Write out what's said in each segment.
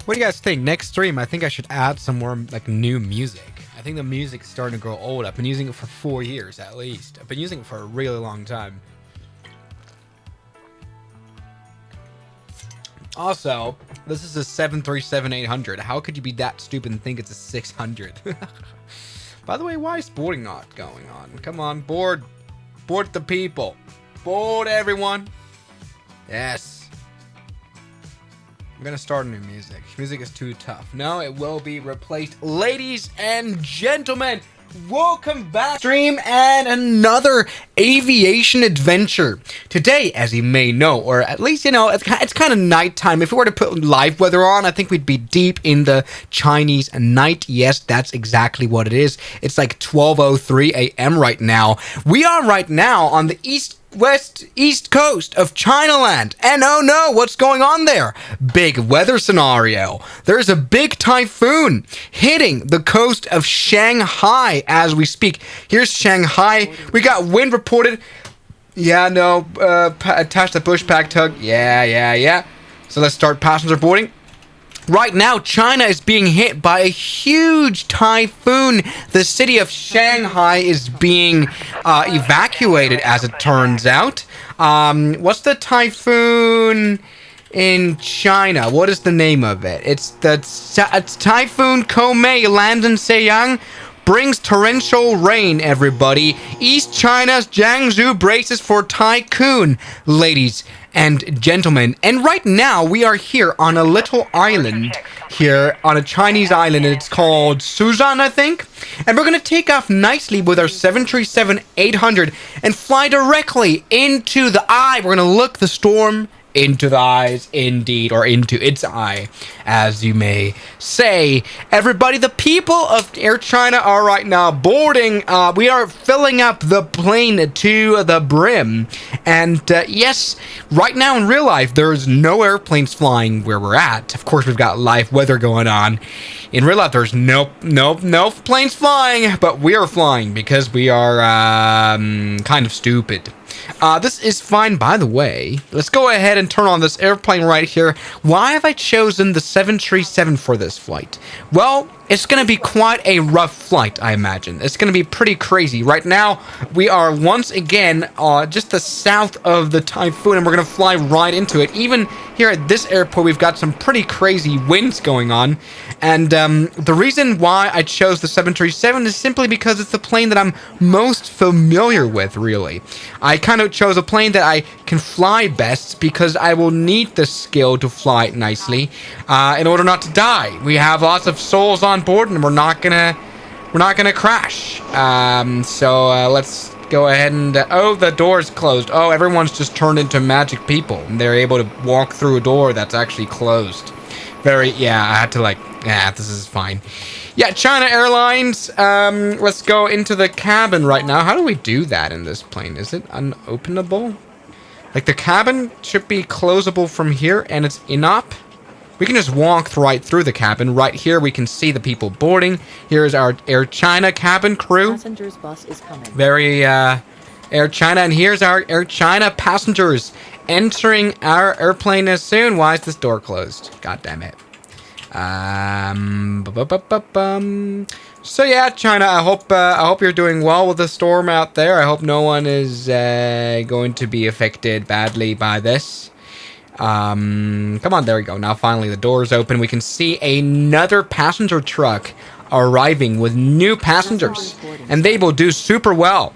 What do you guys think? Next stream, I think I should add some more like new music. I think the music's starting to grow old. I've been using it for 4 years at least. I've been using it for a really long time. Also, this is a 737-800. How could you be that stupid and think it's a 600? By the way, why is boarding not going on? Come on, board. Board the people. Board everyone. Yes. I'm gonna start new music. Music is too tough. No, it will be replaced. Ladies and gentlemen, welcome back stream and another aviation adventure. Today, as you may know, or at least you know, it's kind of nighttime. If we were to put live weather on, I think we'd be deep in the Chinese night. Yes, that's exactly what it is. It's like 12:03 a.m. right now. We are right now on the east coast of Chinaland. And oh no, what's going on there? Big weather scenario. There's a big typhoon hitting the coast of Shanghai as we speak. Here's Shanghai. We got wind reported. Yeah, no, attach the Pushback tug. Yeah. So let's start passenger boarding. Right now, China is being hit by a huge typhoon. The city of Shanghai is being evacuated, as it turns out. What's the typhoon in China? What is the name of it? It's Typhoon Koumei lands in Zhejiang. Brings torrential rain, everybody. East China's Jiangsu braces for typhoon, ladies and gentlemen. And right now, we are here on a little island here on a Chinese island. It's called Suzan, I think. And we're going to take off nicely with our 737-800 and fly directly into the eye. We're going to look the storm into the eyes, indeed, or into its eye, as you may say. Everybody, the people of Air China are right now boarding. We are filling up the plane to the brim. And yes, right now in real life, there's no airplanes flying where we're at. Of course, we've got live weather going on. In real life, there's no planes flying, but we are flying because we are kind of stupid. This is fine, by the way. Let's go ahead and turn on this airplane right here. Why have I chosen the 737 for this flight? Well, it's going to be quite a rough flight, I imagine. It's going to be pretty crazy. Right now, we are once again just the south of the typhoon, and we're going to fly right into it. Even here at this airport, we've got some pretty crazy winds going on. And the reason why I chose the 737 is simply because it's the plane that I'm most familiar with, really. I kind of chose a plane that I can fly best because I will need the skill to fly it nicely in order not to die. We have lots of souls on board, and we're not gonna crash. So let's go ahead and oh, the door's closed. Oh, everyone's just turned into magic people, and they're able to walk through a door that's actually closed. I had to this is fine. Yeah, China Airlines. Let's go into the cabin right now. How do we do that in this plane? Is it unopenable? Like, the cabin should be closable from here, and it's inop. We can just walk right through the cabin. Right here, we can see the people boarding. Here is our Air China cabin crew. Passengers bus is coming. Very, Air China. And here's our Air China passengers entering our airplane as soon. Why is this door closed? God damn it. So yeah, China, I hope you're doing well with the storm out there. I hope no one is going to be affected badly by this. Come on, there we go. Now finally the door's open. We can see another passenger truck arriving with new passengers, and they will do super well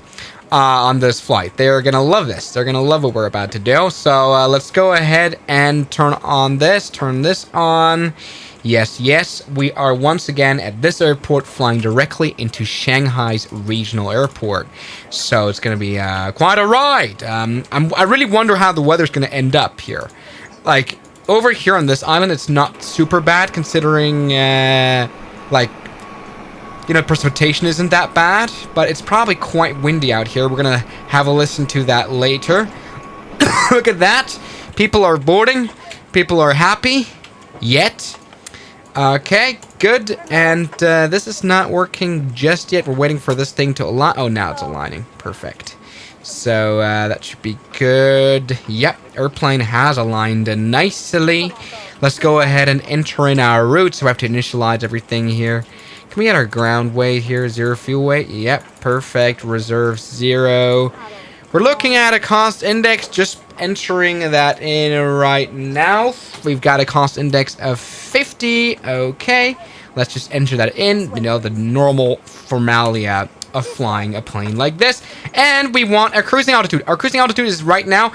on this flight. They're gonna love this. They're gonna love what we're about to do. So let's go ahead and turn this on. Yes, we are once again at this airport flying directly into Shanghai's regional airport. So it's going to be quite a ride. I really wonder how the weather's going to end up here. Like, over here on this island, it's not super bad considering, precipitation isn't that bad. But it's probably quite windy out here. We're going to have a listen to that later. Look at that. People are boarding. People are happy. Yet. Okay, good. And this is not working just yet. We're waiting for this thing to align. Oh, now it's aligning. Perfect. So that should be good. Yep, airplane has aligned nicely. Let's go ahead and enter in our route. So we have to initialize everything here. Can we get our ground weight here? 0 fuel weight. Yep, perfect. Reserve 0. We're looking at a cost index. Just entering that in right now. We've got a cost index of 50. Okay. Let's just enter that in. You know, the normal formalia of flying a plane like this. And we want our cruising altitude. Our cruising altitude is right now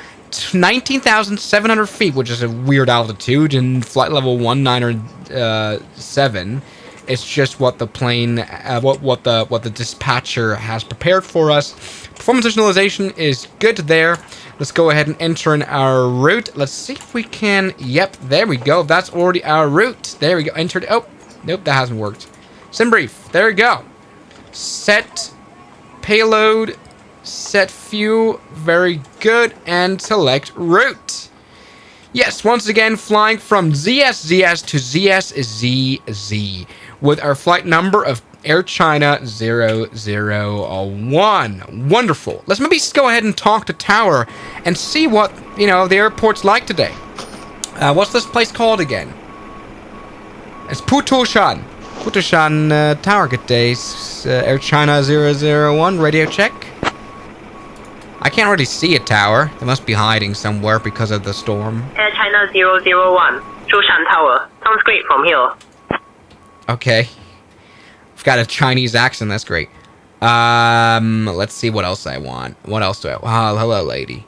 19,700 feet, which is a weird altitude in flight level 197. It's just what the plane, what the dispatcher has prepared for us. Performance visualization is good there. Let's go ahead and enter in our route. Let's see if we can. Yep, there we go. That's already our route. There we go. Entered. Oh, nope, that hasn't worked. Sim brief. There we go. Set payload. Set fuel. Very good. And select route. Yes, once again, flying from ZSZS to ZSZZ with our flight number of Air China 001. Wonderful. Let's maybe go ahead and talk to Tower and see what, the airport's like today. What's this place called again? It's Putushan. Putushan Tower, good days. Air China 001, radio check. I can't really see a tower. They must be hiding somewhere because of the storm. Air China 001, Zhoushan Tower. Sounds great from here. Okay. I've got a Chinese accent, that's great. Let's see what else I want. What else do I want? Oh, hello, lady.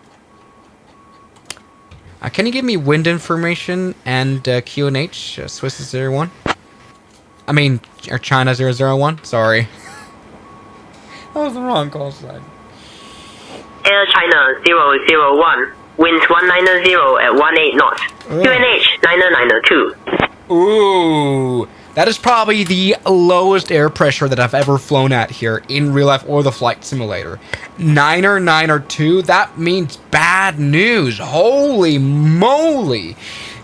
Can you give me wind information and QNH, Swiss 01? I mean, Air China 001? Sorry. That was the wrong call sign. Air China 001, winds 190 at 18 knots. QNH 992. Ooh, that is probably the lowest air pressure that I've ever flown at here in real life or the flight simulator. 992, that means bad news. Holy moly.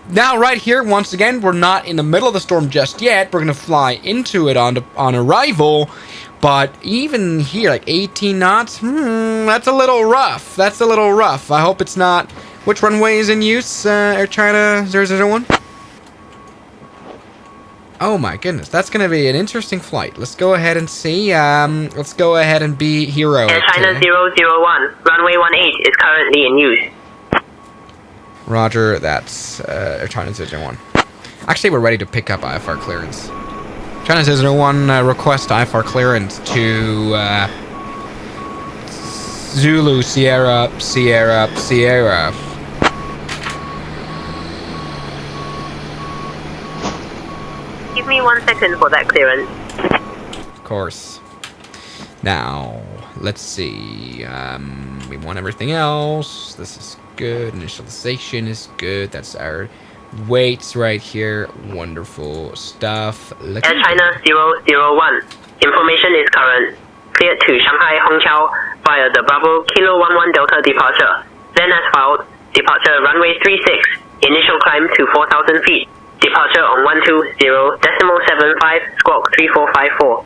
Now, right here, once again, we're not in the middle of the storm just yet. We're going to fly into it on arrival. But even here, like 18 knots, that's a little rough. That's a little rough. I hope it's not. Which runway is in use, Air China 001? Oh my goodness, that's going to be an interesting flight. Let's go ahead and see. Let's go ahead and be heroic. Air China 001, runway 18 is currently in use. Roger, that's Air China 001. Actually, we're ready to pick up IFR clearance. China 001 request IFR clearance to Zulu Sierra Sierra Sierra. Give me 1 second for that clearance. Of course. Now, let's see. We want everything else. This is good. Initialization is good. That's our weights right here. Wonderful stuff. Air China 001. Information is current. Cleared to Shanghai Hongqiao via the Bravo Kilo 11 Delta departure. Then as filed, departure runway 36. Initial climb to 4,000 feet. Departure on 120.75 squawk 3454.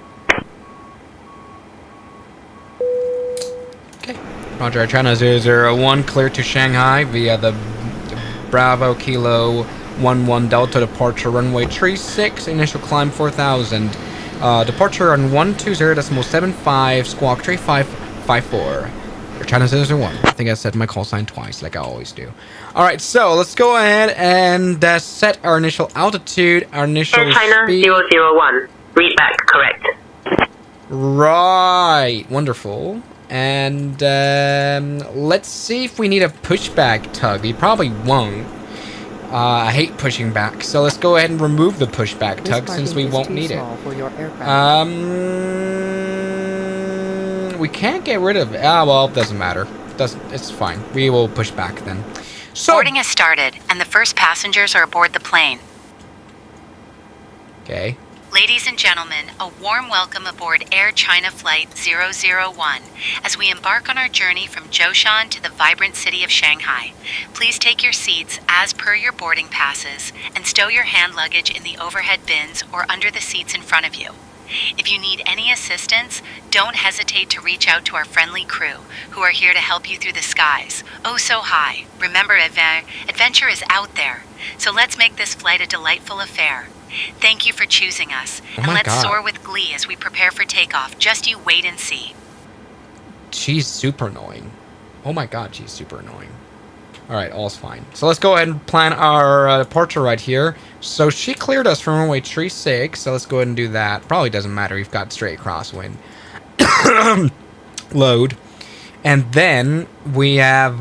Okay. Roger, China 001 clear to Shanghai via the Bravo Kilo 11 Delta departure runway 36. Initial climb 4,000. Departure on 120.75 squawk 3554. China 001. I think I said my call sign twice, like I always do. Alright, so let's go ahead and set our initial altitude, our initial Air China speed. 001. Read back correct. Right, wonderful. And let's see if we need a pushback tug. We probably won't. I hate pushing back, so let's go ahead and remove the pushback tug since we won't need it. We can't get rid of it. Ah, well, it doesn't matter. It's fine. We will push back then. So, boarding has started, and the first passengers are aboard the plane. Okay. Ladies and gentlemen, a warm welcome aboard Air China Flight 001 as we embark on our journey from Zhoushan to the vibrant city of Shanghai. Please take your seats as per your boarding passes and stow your hand luggage in the overhead bins or under the seats in front of you. If you need any assistance, don't hesitate to reach out to our friendly crew, who are here to help you through the skies, oh so high. Remember, adventure is out there, so let's make this flight a delightful affair. Thank you for choosing us, and let's soar with glee as we prepare for takeoff. Just you wait and see. She's super annoying. Oh my god, she's super annoying. Alright, all's fine. So let's go ahead and plan our departure right here. So she cleared us from runway 36, so let's go ahead and do that. Probably doesn't matter, we've got straight crosswind. Load. And then we have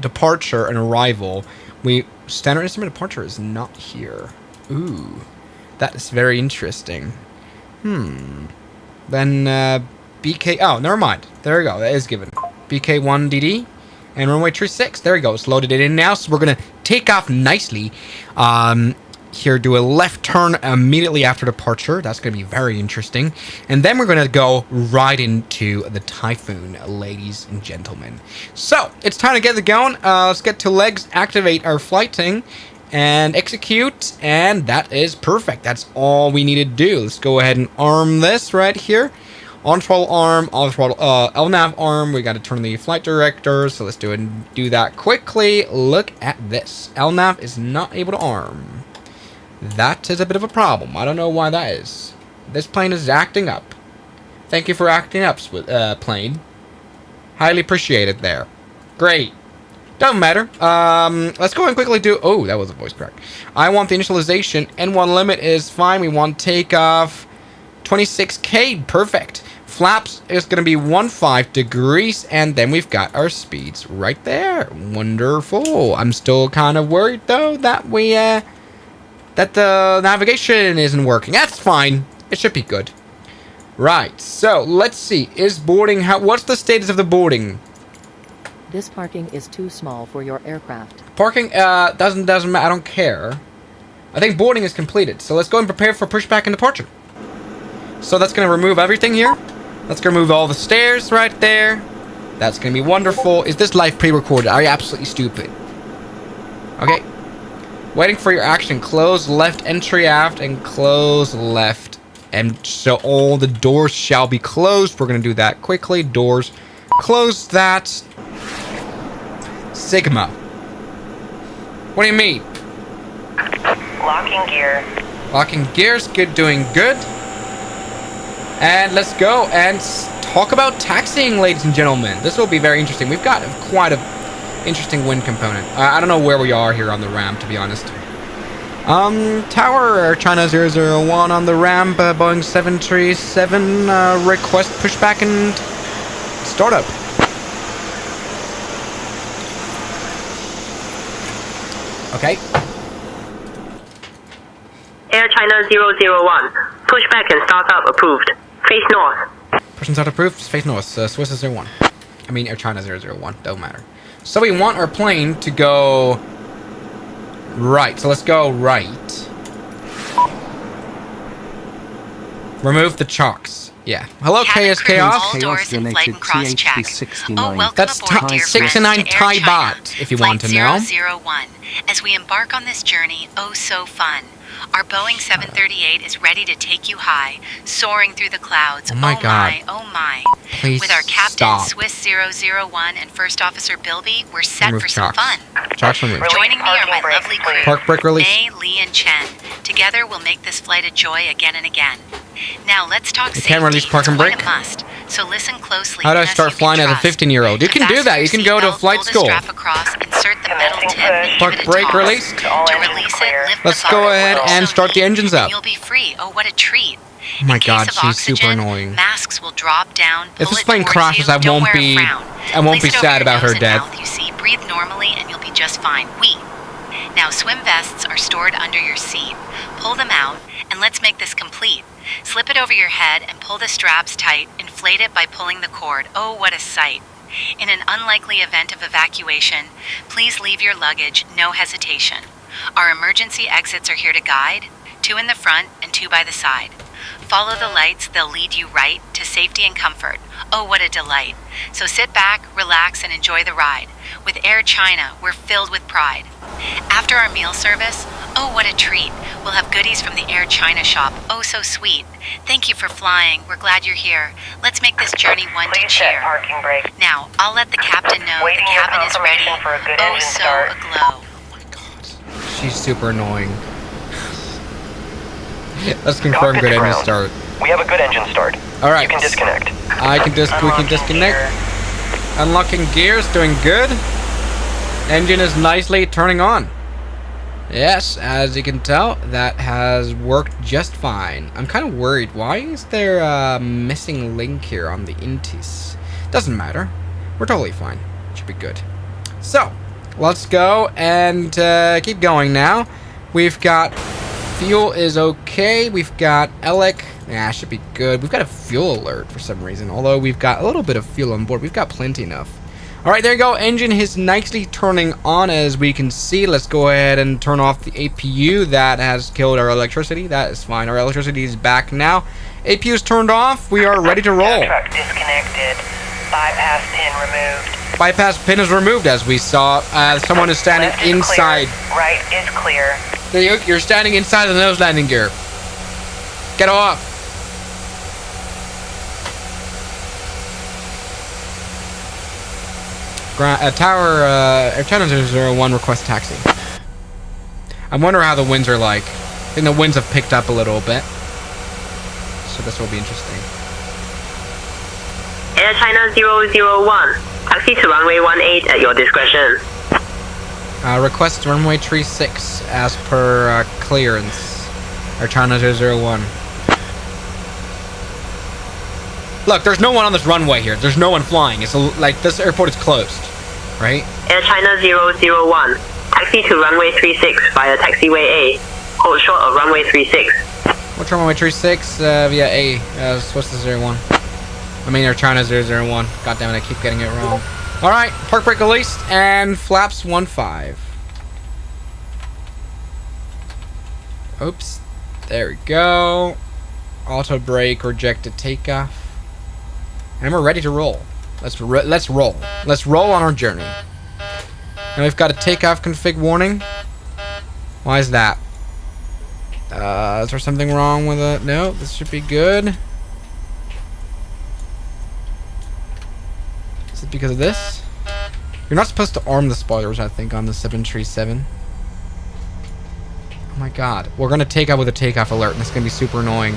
departure and arrival. Standard instrument departure is not here. Ooh, that is very interesting. Then BK. Oh, never mind. There we go. That is given. BK1DD and runway 36. There we go. It's loaded it in now. So we're gonna take off nicely. Here, do a left turn immediately after departure. That's going to be very interesting. And then we're going to go right into the Typhoon, ladies and gentlemen. So, it's time to get it going. Let's get to legs, activate our flight thing, and execute. And that is perfect. That's all we need to do. Let's go ahead and arm this right here. On throttle arm, on throttle LNAV arm. We got to turn the flight director. So let's do that quickly. Look at this. LNAV is not able to arm. That is a bit of a problem. I don't know why that is. This plane is acting up. Thank you for acting up, plane. Highly appreciated there. Great. Doesn't matter. Let's go and quickly do... Oh, that was a voice crack. I want the initialization. N1 limit is fine. We want takeoff 26K. Perfect. Flaps is going to be 15 degrees. And then we've got our speeds right there. Wonderful. I'm still kind of worried, though, that that the navigation isn't working. That's fine. It should be good. Right. So, let's see. Is boarding... What's the status of the boarding? This parking is too small for your aircraft. Parking, doesn't matter. I don't care. I think boarding is completed. So, let's go and prepare for pushback and departure. So, that's going to remove everything here. That's going to remove all the stairs right there. That's going to be wonderful. Is this live pre-recorded? Are you absolutely stupid? Okay. Waiting for your action. Close left entry aft and close left. And so all the doors shall be closed. We're going to do that quickly. Doors. Close that. Sigma. What do you mean? Locking gear. Locking gears. Good. Doing good. And let's go and talk about taxiing, ladies and gentlemen. This will be very interesting. We've got quite a interesting wind component. I don't know where we are here on the ramp, to be honest. Tower, Air China 001 on the ramp, Boeing 737, request pushback and startup. Okay. Air China 001. Pushback and startup approved. Face north. Person's not approved, face north, Swiss is 01. I mean, Air China 001, don't matter. So we want our plane to go right. So let's go right. Remove the chocks. Yeah. Hello, Cabin crew, Chaos. all doors in flight and cross check. Oh, welcome That's aboard, dear 69 friends, to Thai Air China, baht, if you want to Flight know. 001. As we embark on this journey, oh so fun. Our Boeing 738 is ready to take you high, soaring through the clouds. Oh my God. Oh my. Please With our captain, stop. Swiss 001, and First Officer Bilby, we're set Remove for some chocks. fun. Chocks removed. Joining me are my lovely crew, Park brake release. May, Lee, and Chen. Together, we'll make this flight a joy again and again. Now, let's talk You safety. can't release park and It's quite brake? a must. So listen closely. How do I and as start you can flying as a trust. 15-year-old? You can do that. You can go to Seatbelt, flight pull the school. strap across, insert the metal tip, and Park give it a brake toss. released. To release it, lift Let's the go button. ahead and So start the neat. engines up. You'll be free. Oh, what a treat. Oh my In case God, of she's super oxygen, annoying. Masks will drop down. If pull this it plane towards crashes, you. I Don't won't wear a be- frown. I won't Place be it over sad your about her nose and death. mouth, you see, breathe normally and you'll be just fine. Now, swim vests are stored under your seat. Pull them out, and let's make this complete. Slip it over your head and pull the straps tight. Inflate it by pulling the cord. Oh, what a sight. In an unlikely event of evacuation, please leave your luggage, no hesitation. Our emergency exits are here to guide, 2 in the front and 2 by the side. Follow the lights, they'll lead you right to safety and comfort. Oh, what a delight. So sit back, relax, and enjoy the ride. With Air China, we're filled with pride. After our meal service, Oh, what a treat. We'll have goodies from the Air China shop. Oh, so sweet. Thank you for flying. We're glad you're here. Let's make this journey one to Please set cheer. parking brake. Now, I'll let the captain know Waiting the your cabin is ready. confirmation for a good Oh, engine so start. aglow. She's super annoying. Let's confirm Cockpit good to engine ground. start. We have a good engine start. Alright. You can disconnect. We can Unlocking disconnect. gear. Unlocking gears, doing good. Engine is nicely turning on. Yes, as you can tell, that has worked just fine. I'm kind of worried. Why is there a missing link here on the Intis? Doesn't matter. We're totally fine. Should be good. So, let's go and keep going now. We've got fuel is okay. We've got Elec. Yeah, should be good. We've got a fuel alert for some reason. Although we've got a little bit of fuel on board. We've got plenty enough. Alright, there you go. Engine is nicely turning on as we can see. Let's go ahead and turn off the APU. That has killed our electricity. That is fine. Our electricity is back now. APU is turned off. We are ready to roll. Truck disconnected. Bypass pin removed. Bypass pin is removed as we saw. Someone is standing Left is inside. clear. Right is clear. You're standing inside the nose landing gear. Get off. Tower, Air China 001 request taxi. I'm wondering how the winds are like. I think the winds have picked up a little bit. So this will be interesting. Air China 001. Taxi to runway 18 at your discretion. Request runway 36 as per clearance. Air China 001. Look, there's no one on this runway here. There's no one flying. It's like this airport is closed, right? Air China 001. Taxi to runway 36 via taxiway A. Hold short of runway 36. What's runway 36 via A? What's the 01? I mean, Air China 001. God damn it, I keep getting it wrong. Alright, park brake released and flaps 15. Oops. There we go. Auto brake, rejected takeoff. And we're ready to roll. Let's roll. Let's roll on our journey. Now we've got a takeoff config warning. Why is that? Is there something wrong with it? No, this should be good. Is it because of this? You're not supposed to arm the spoilers, I think, on the 737. Oh my god. We're gonna take out with a takeoff alert, and it's gonna be super annoying.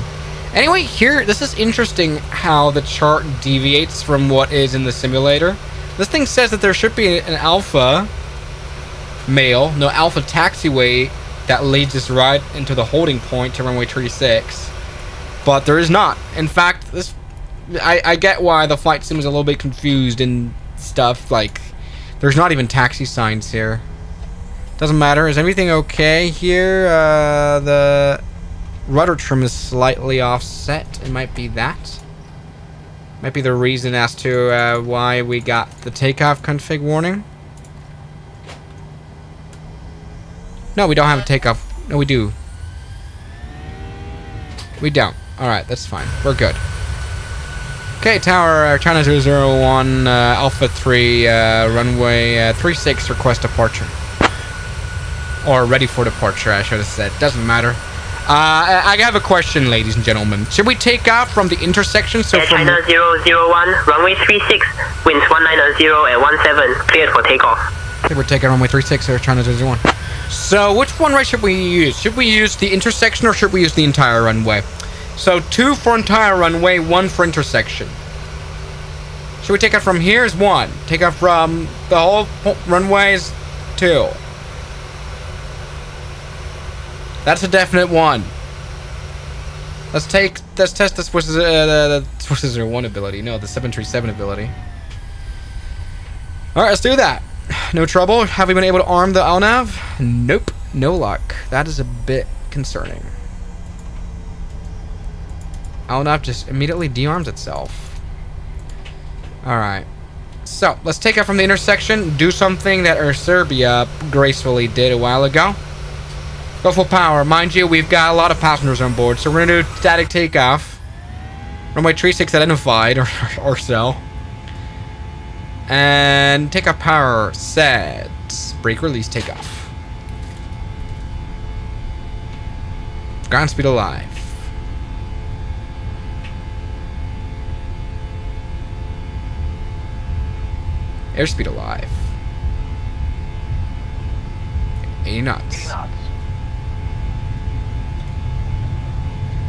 Anyway, here, this is interesting how the chart deviates from what is in the simulator. This thing says that there should be an alpha alpha taxiway that leads us right into the holding point to runway 36. But there is not. In fact, this I get why the flight sim is a little bit confused and stuff. Like, there's not even taxi signs here. Doesn't matter. Is everything okay here? The rudder trim is slightly offset. It might be that. Might be the reason as to why we got the takeoff config warning. No, we don't have a takeoff. No, we do. We don't. Alright, that's fine. We're good. Okay, Tower, China 001, Alpha 3, runway 36, request departure. Or ready for departure, I should have said. Doesn't matter. I have a question, ladies and gentlemen. Should we take off from the intersection? So Air from China 001, runway 36, winds 19 at 17, cleared for takeoff. Okay, we're taking runway 36, Air China 001. So, which runway should we use? Should we use the intersection or should we use the entire runway? So, 2 for entire runway, 1 for intersection. Should we take off from here? Is 1. Take off from the whole runway is 2. That's a definite 1. Let's test the Swiss 01 ability. No, the 737 ability. Alright, let's do that. No trouble. Have we been able to arm the LNAV? Nope. No luck. That is a bit concerning. LNAV just immediately dearms itself. Alright. So, let's take off from the intersection. Do something that Air Serbia gracefully did a while ago. Go full power. Mind you, we've got a lot of passengers on board, so we're going to do static takeoff. Runway 36 identified, or so. And takeoff power set. Brake release takeoff. Ground speed alive. Airspeed alive. 80 knots.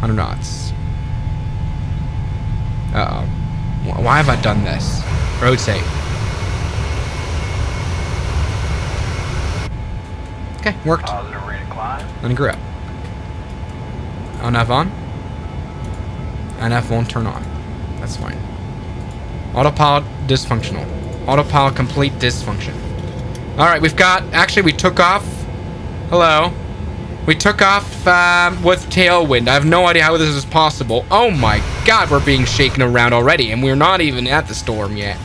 100 knots. Uh-oh. Why have I done this? Rotate. Okay, worked. Positive rate of climb. Then grew up. NF on? NF won't turn on. That's fine. Autopilot dysfunctional. Autopilot complete dysfunction. Alright, we've got... Actually, we took off... Hello. We took off with tailwind. I have no idea how this is possible. Oh my god, we're being shaken around already, and we're not even at the storm yet.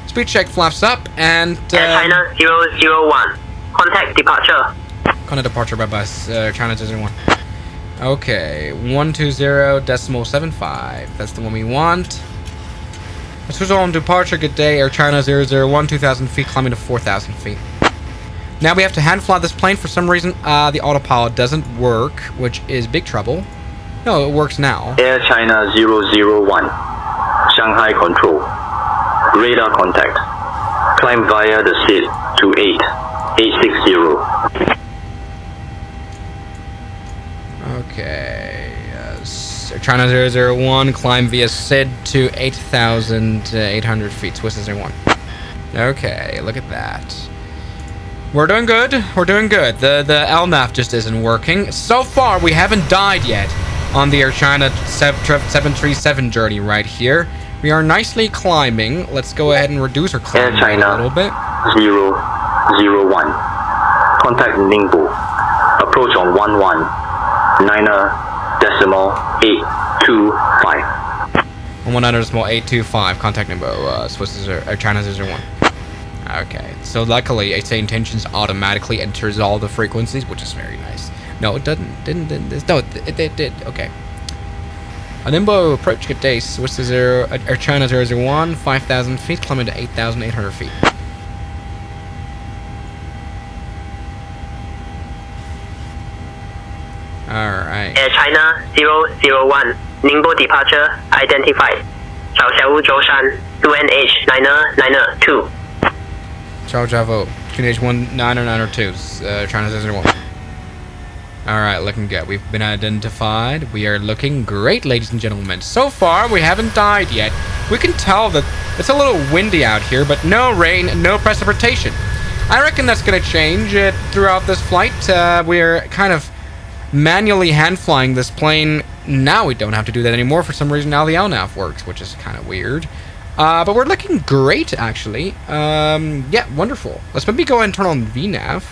Speed check flaps up, and... Air China 001. Contact departure. Contact departure by bus. China 001. Okay, 120.75. That's the one we want. Let's switch on departure. Good day, Air China 001, 2,000 feet, climbing to 4,000 feet. Now we have to hand fly this plane. For some reason, the autopilot doesn't work, which is big trouble. No, it works now. Air China 001, Shanghai Control. Radar contact. Climb via the SID to 860. Okay, China 001, climb via SID to 8,800 feet, Swiss 01. Okay, look at that. We're doing good, we're doing good. The LNAV just isn't working. So far, we haven't died yet on the Air China 737 journey right here. We are nicely climbing. Let's go ahead and reduce our climb Air China a little bit. 001. Contact Ningbo. Approach on 11.9.825. 119.825. Contact Ningbo. Swiss China 001. Okay, so luckily its intentions automatically enters all the frequencies, which is very nice. No, it didn't. No, it did. Okay. Ningbo approach, good day. Swiss Air China 001, 5,000 feet, climbing to 8,800 feet. Alright. Air China 001. Ningbo departure identified. Xiaoxiawu Zhoushan 2NH 992. Chao Javo. 2H1992. China 001. Alright, looking good. We've been identified. We are looking great, ladies and gentlemen. So far, we haven't died yet. We can tell that it's a little windy out here, but no rain, no precipitation. I reckon that's going to change throughout this flight. We're kind of manually hand flying this plane. Now we don't have to do that anymore. For some reason, now the LNAV works, which is kind of weird. But we're looking great, actually. Yeah, wonderful. Let's maybe go ahead and turn on VNAV.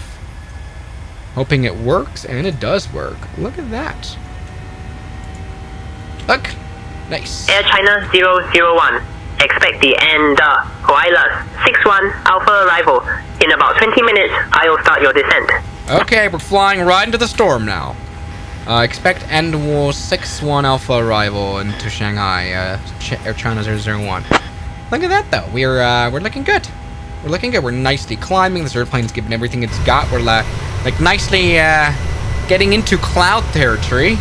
Hoping it works, and it does work. Look at that. Look. Nice. Air China 001. Expect the end Huaylas 61 Alpha arrival. In about 20 minutes, I'll start your descent. Okay, we're flying right into the storm now. Expect end 61 Alpha arrival into Shanghai, Air China 001. Look at that, though. We're looking good. We're looking good. We're nicely climbing. This airplane's given everything it's got. We're like nicely getting into cloud territory.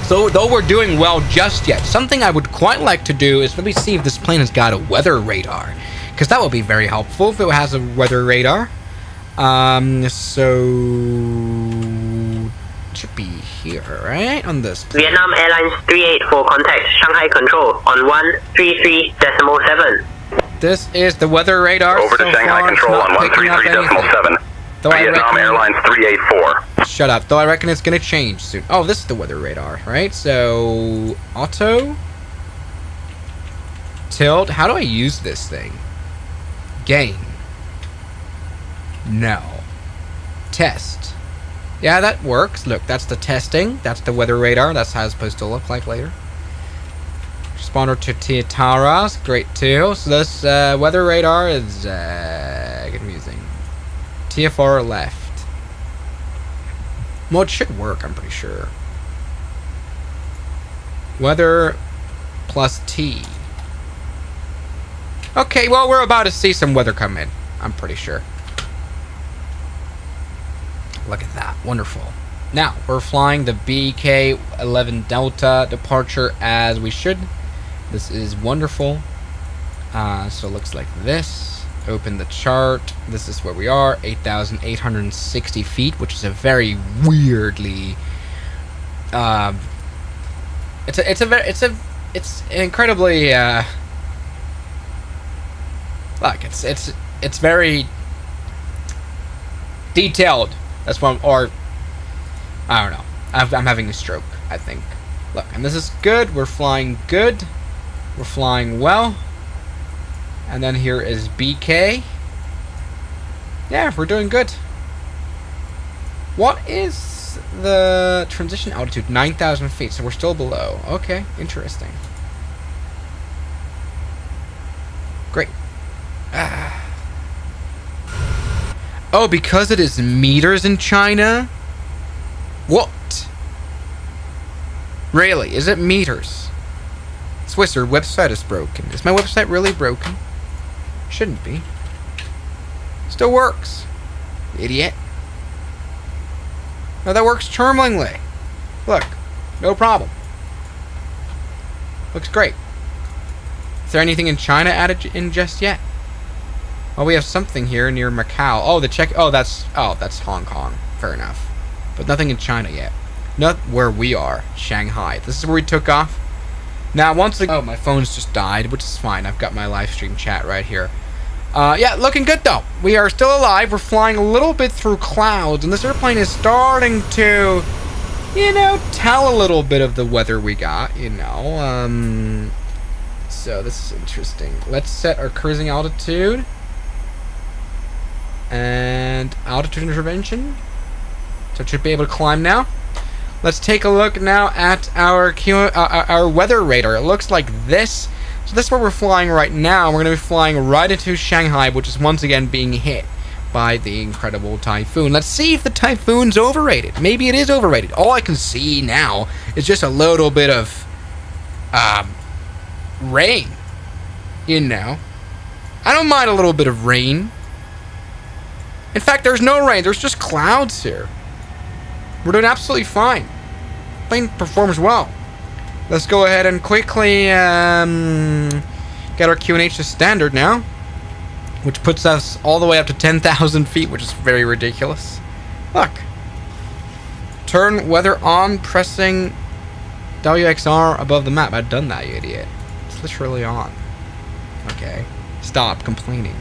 So though we're doing well just yet, something I would quite like to do is maybe see if this plane has got a weather radar, because that would be very helpful if it has a weather radar. So it should be here, right? On this plane. Vietnam Airlines 384 contact Shanghai Control on 133.7. This is the weather radar. Over to so Shanghai far, Control on 133.7. Vietnam Airlines 384. Shut up. Though I reckon it's going to change soon. Oh, this is the weather radar, right? So, auto. Tilt. How do I use this thing? Gain. No. Test. Yeah, that works. Look, that's the testing. That's the weather radar. That's how it's supposed to look like later. Responder to Tiataras. Great too. So this weather radar is confusing. TFR left. Well, it should work, I'm pretty sure. Weather plus T. Okay, well, we're about to see some weather come in. I'm pretty sure. Look at that. Wonderful. Now, we're flying the BK-11 Delta departure as we should. This is wonderful. So it looks like this. Open the chart. This is where we are. 8,860 feet, which is a very weirdly... It's incredibly... Look, it's very... detailed. That's what, or I don't know. I'm having a stroke, I think. Look, and this is good. We're flying good. We're flying well. And then here is BK. Yeah, we're doing good. What is the transition altitude? 9,000 feet, so we're still below. Okay, interesting. Great. Oh, because it is meters in China? What? Really? Is it meters? Swiss, your website is broken. Is my website really broken? Shouldn't be. Still works. Idiot. No, that works charmingly. Look. No problem. Looks great. Is there anything in China added in just yet? Oh, we have something here near Macau. Oh, the Czech. Oh, that's Hong Kong. Fair enough. But nothing in China yet. Not where we are, Shanghai. This is where we took off. Now, once again, oh, my phone's just died, which is fine. I've got my live stream chat right here. Yeah, looking good though. We are still alive. We're flying a little bit through clouds, and this airplane is starting to, you know, tell a little bit of the weather we got. You know, so this is interesting. Let's set our cruising altitude. And altitude intervention. So it should be able to climb now. Let's take a look now at our weather radar. It looks like this. So this is where we're flying right now. We're going to be flying right into Shanghai, which is once again being hit by the incredible Typhoon. Let's see if the Typhoon's overrated. Maybe it is overrated. All I can see now is just a little bit of rain. You know. I don't mind a little bit of rain. In fact, there's no rain. There's just clouds here. We're doing absolutely fine. Plane performs well. Let's go ahead and quickly get our QNH to standard now, which puts us all the way up to 10,000 feet, which is very ridiculous. Look. Turn weather on, pressing WXR above the map. I've done that, you idiot. It's literally on. Okay. Stop complaining.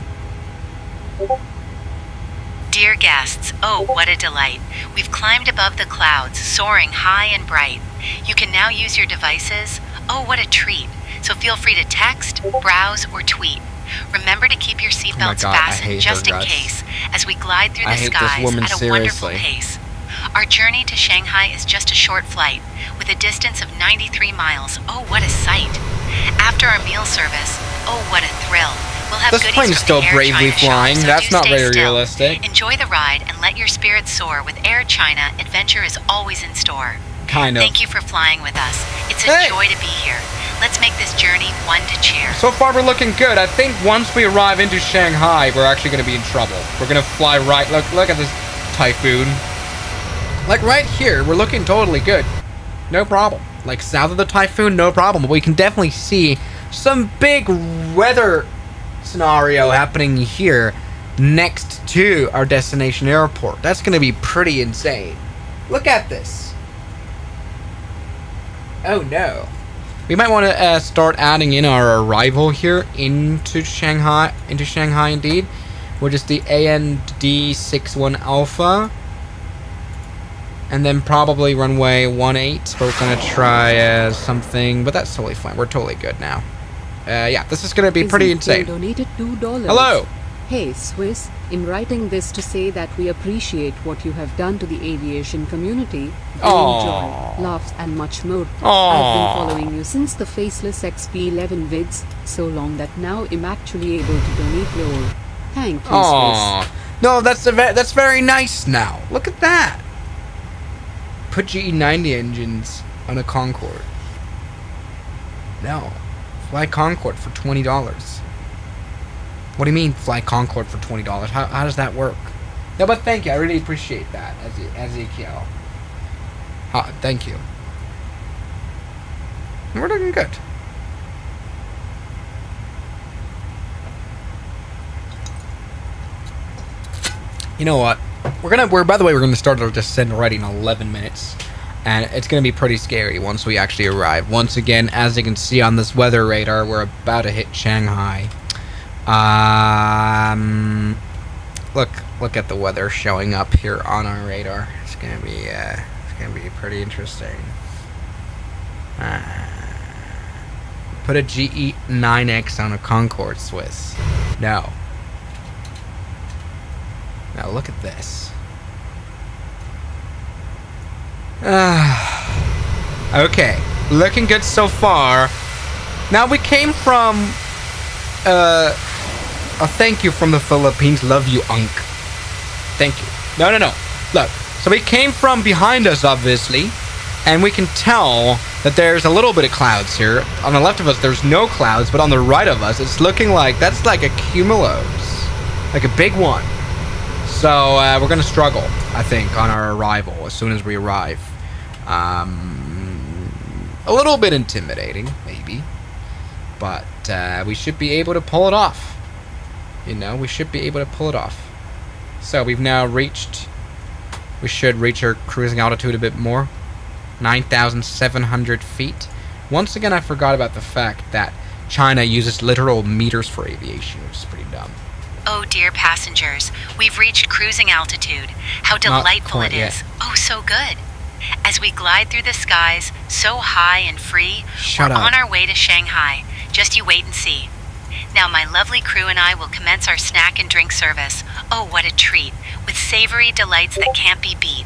Dear guests, oh what a delight. We've climbed above the clouds, soaring high and bright. You can now use your devices. Oh what a treat. So feel free to text, browse, or tweet. Remember to keep your seatbelts fastened just in case as we glide through the skies at a wonderful pace. Our journey to Shanghai is just a short flight with a distance of 93 miles. Oh what a sight. After our meal service, oh what a thrill. We'll have this plane is still bravely flying. So that's not very realistic. Enjoy the ride and let your spirits soar with Air China. Adventure is always in store. Kind of. Thank you for flying with us. It's a joy to be here. Let's make this journey one to cheer. So far, we're looking good. I think once we arrive into Shanghai, we're actually going to be in trouble. We're going to fly right. Look at this Typhoon. Like right here, we're looking totally good. No problem. Like south of the Typhoon, no problem. But we can definitely see some big weather scenario happening here next to our destination airport. That's going to be pretty insane. Look at this. Oh no. We might want to start adding in our arrival here into Shanghai indeed, which is the AND61 Alpha, and then probably runway 18. We're going to try something, but that's totally fine. We're totally good now. Yeah, this is going to be pretty insane. Donated $2. Hello. Hey, Swiss. In writing this to say that we appreciate what you have done to the aviation community. Joy, laughs, and much more. I've been following you since the Faceless XP11 vids, so long that now I'm actually able to donate lower. Thank you, Swiss. No, that's very nice now. Look at that. Put GE90 engines on a Concorde. No. Fly Concorde for $20. What do you mean fly Concorde for $20? How does that work? No, but thank you. I really appreciate that, Ezekiel. Thank you. We're doing good. You know what? By the way, we're gonna start our descent already in 11 minutes. And it's gonna be pretty scary once we actually arrive. Once again, as you can see on this weather radar, we're about to hit Shanghai. Look at the weather showing up here on our radar. It's gonna be pretty interesting. Put a GE9X on a Concorde Swiss. No. Now look at this. Okay, looking good so far. Now we came from a thank you from the Philippines. Love you, Unk. Thank you. No. Look, so we came from behind us, obviously, and we can tell that there's a little bit of clouds here. On the left of us, there's no clouds, but on the right of us, it's looking like that's like a cumulus, like a big one. So we're gonna struggle, I think, on our arrival as soon as we arrive. A little bit intimidating, maybe, but we should be able to pull it off. You know, we should be able to pull it off. So we've now reached. We should reach our cruising altitude a bit more, 9,700 feet. Once again, I forgot about the fact that China uses literal meters for aviation, which is pretty dumb. Oh dear passengers, we've reached cruising altitude. How delightful it is. Oh, so good. As we glide through the skies, so high and free, we're on our way to Shanghai. Just you wait and see. Now my lovely crew and I will commence our snack and drink service. Oh, what a treat, with savory delights that can't be beat.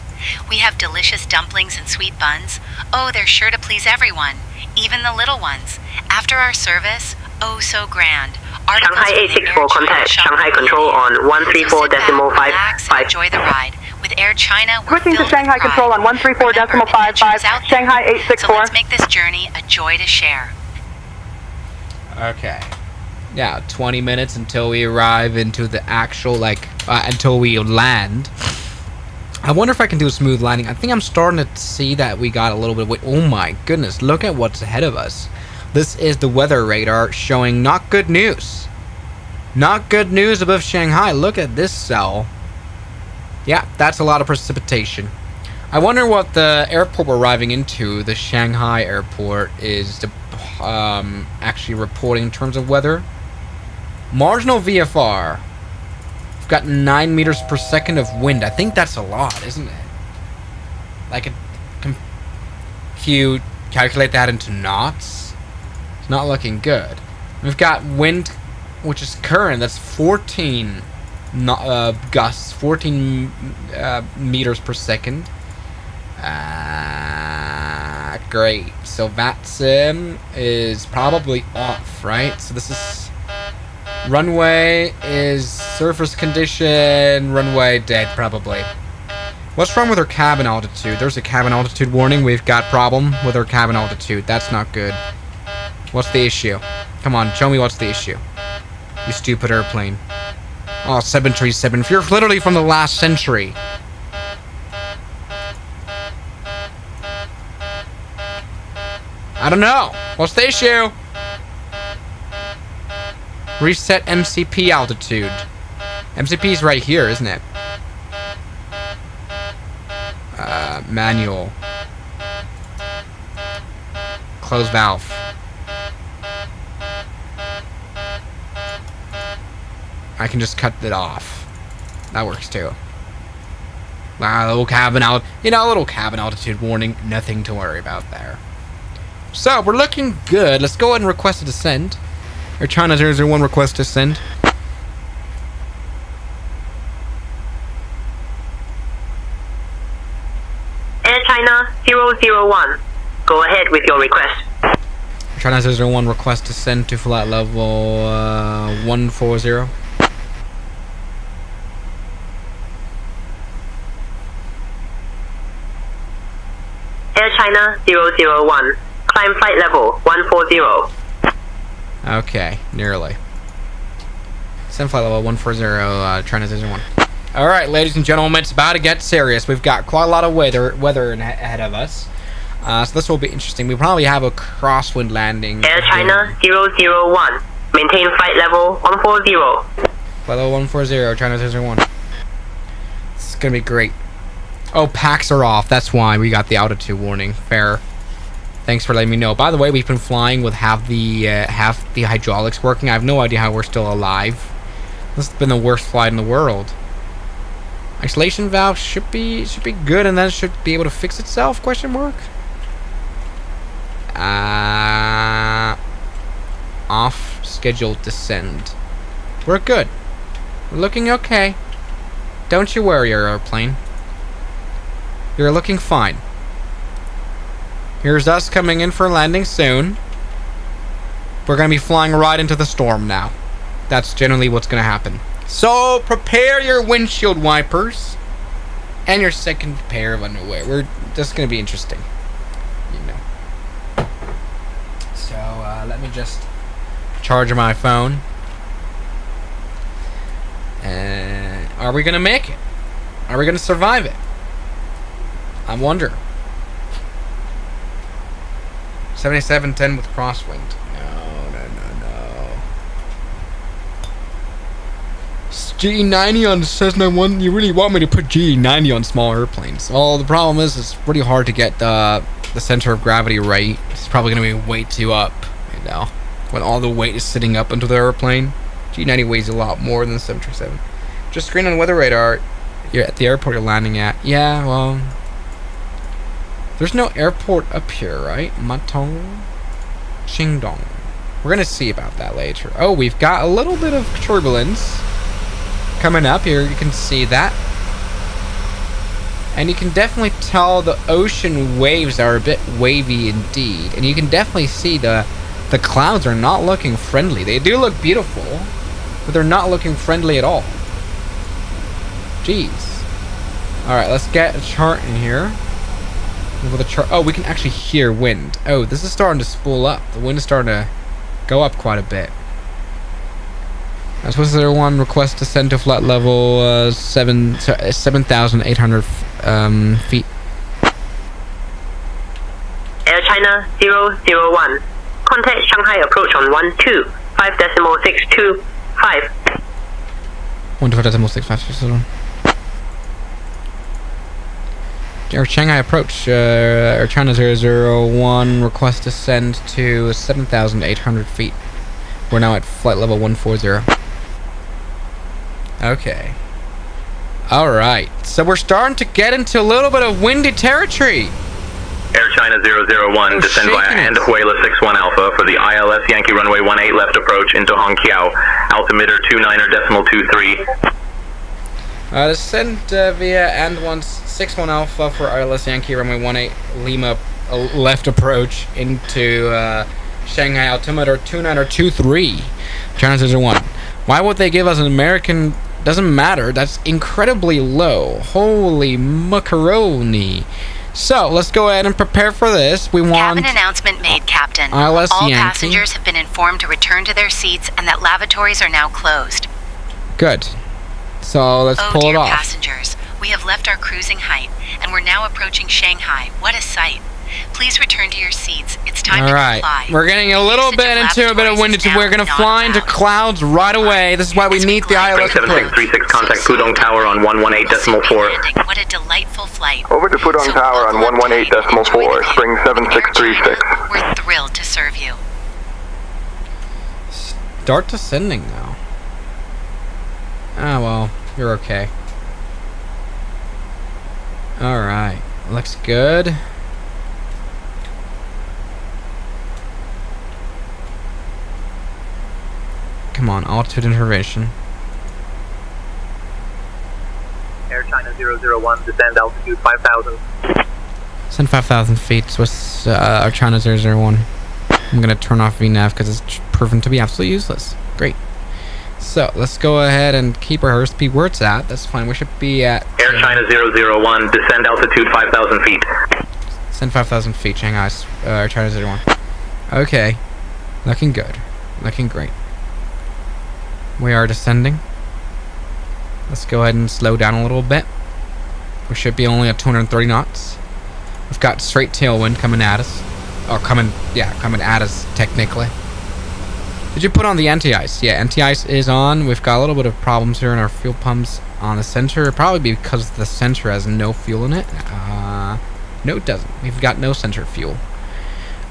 We have delicious dumplings and sweet buns. Oh, they're sure to please everyone, even the little ones. After our service, oh so grand. Shanghai 864 contact Shanghai control on 134.55. Enjoy the ride. With Air China, we're switching to Shanghai control on 134.55. Shanghai 864. So let's make this journey a joy to share. Okay. Yeah, 20 minutes until we arrive into the actual, until we land. I wonder if I can do a smooth landing. I think I'm starting to see that we got a little bit of weight. Oh my goodness, look at what's ahead of us. This is the weather radar showing not good news. Not good news above Shanghai. Look at this cell. Yeah, that's a lot of precipitation. I wonder what the airport we're arriving into, the Shanghai airport, is actually reporting in terms of weather. Marginal VFR. We've got 9 meters per second of wind. I think that's a lot, isn't it? Can you calculate that into knots? It's not looking good. We've got wind, which is current. That's 14 gusts, 14 meters per second. Great. So that is probably off, right? So this is runway is surface condition. Runway dead, probably. What's wrong with our cabin altitude? There's a cabin altitude warning. We've got problem with our cabin altitude. That's not good. What's the issue? Come on, show me what's the issue. You stupid airplane. Oh, 737. If you're literally from the last century. I don't know. What's the issue? Reset MCP altitude. MCP is right here, isn't it? Manual. Close valve. I can just cut it off. That works too. A little cabin altitude warning. Nothing to worry about there. So, we're looking good. Let's go ahead and request a descent. Air China 001 request descent. Air China 001. Go ahead with your request. Air China 001 request descent to flight level 140. Air China 001. Climb flight level 140. Okay, nearly. Send flight level 140, China 001. Alright, ladies and gentlemen, it's about to get serious. We've got quite a lot of weather ahead of us. So this will be interesting. We probably have a crosswind landing. Air China 001. Maintain flight level 140. Flight level 140, China 001. This is going to be great. Oh, packs are off. That's why we got the altitude warning. Fair. Thanks for letting me know. By the way, we've been flying with half the hydraulics working. I have no idea how we're still alive. This has been the worst flight in the world. Isolation valve should be good, and then it should be able to fix itself? Question mark. Off scheduled descend. We're good. We're looking okay. Don't you worry, airplane. You're looking fine. Here's us coming in for landing soon. We're gonna be flying right into the storm now. That's generally what's gonna happen. So prepare your windshield wipers and your second pair of underwear. This is gonna be interesting, you know. So let me just charge my phone. Are we gonna make it? Are we gonna survive it? I wonder. 7710 with crosswind. No. GE90 on Cessna 1. You really want me to put GE90 on small airplanes? Well, the problem is it's pretty hard to get the center of gravity right. It's probably going to be way too up, you know, when all the weight is sitting up into the airplane. GE90 weighs a lot more than the 737. Just screen on weather radar. You're at the airport you're landing at. Yeah, well, there's no airport up here, right? Matong, Qingdong. We're gonna see about that later. Oh, we've got a little bit of turbulence coming up here. You can see that, and you can definitely tell the ocean waves are a bit wavy indeed. And you can definitely see the clouds are not looking friendly. They do look beautiful, but they're not looking friendly at all. Jeez. All right, let's get a chart in here. With a chart. Oh, we can actually hear wind. Oh, this is starting to spool up. The wind is starting to go up quite a bit. That's what's there one request to send to flight level 7,800 feet. Air China 001. Contact Shanghai approach on 125.625. 125.625. Air Shanghai approach, Air China 001, request to send to 7,800 feet. We're now at flight level 140. Okay. Alright, so we're starting to get into a little bit of windy territory. Air China 001, descend via Andahuayla 61 Alpha for the ILS Yankee runway 18 left approach into Hongqiao, altimeter 29.23. Descend via and 61 Alpha for ILS Yankee runway 18 Lima left approach into Shanghai, altimeter 29.23. China 001. Why would they give us an American? Doesn't matter. That's incredibly low. Holy macaroni. So let's go ahead and prepare for this. We want cabin announcement made, Captain. ILS All Yankee. Passengers have been informed to return to their seats and that lavatories are now closed. Good. So let's pull it off. Passengers, we have left our cruising height and we're now approaching Shanghai. What a sight. Please return to your seats. It's time to fly. We're getting a little bit into a bit of wind. We're going to fly into clouds right away. This is why we need the ILS approach. 7636, contact Pudong Tower on 118.4. What a delightful flight. Over to Pudong Tower on 118.4, spring 7636. We're thrilled to serve you. Start descending now. Ah, well, you're okay. Alright, looks good. Come on, altitude intervention. Air China 001, descend altitude 5,000. Send 5,000 feet with Air China 001. I'm going to turn off VNAV because it's proven to be absolutely useless. Great. So, let's go ahead and keep our airspeed where it's at. That's fine. We should be at... Air China 001, descend altitude 5,000 feet. Send 5,000 feet, Shanghai, Air China 01. Okay. Looking good. Looking great. We are descending. Let's go ahead and slow down a little bit. We should be only at 230 knots. We've got straight tailwind coming at us. Or coming at us, technically. Did you put on the anti-ice? Yeah, anti-ice is on. We've got a little bit of problems here in our fuel pumps on the center. Probably because the center has no fuel in it. No, it doesn't. We've got no center fuel.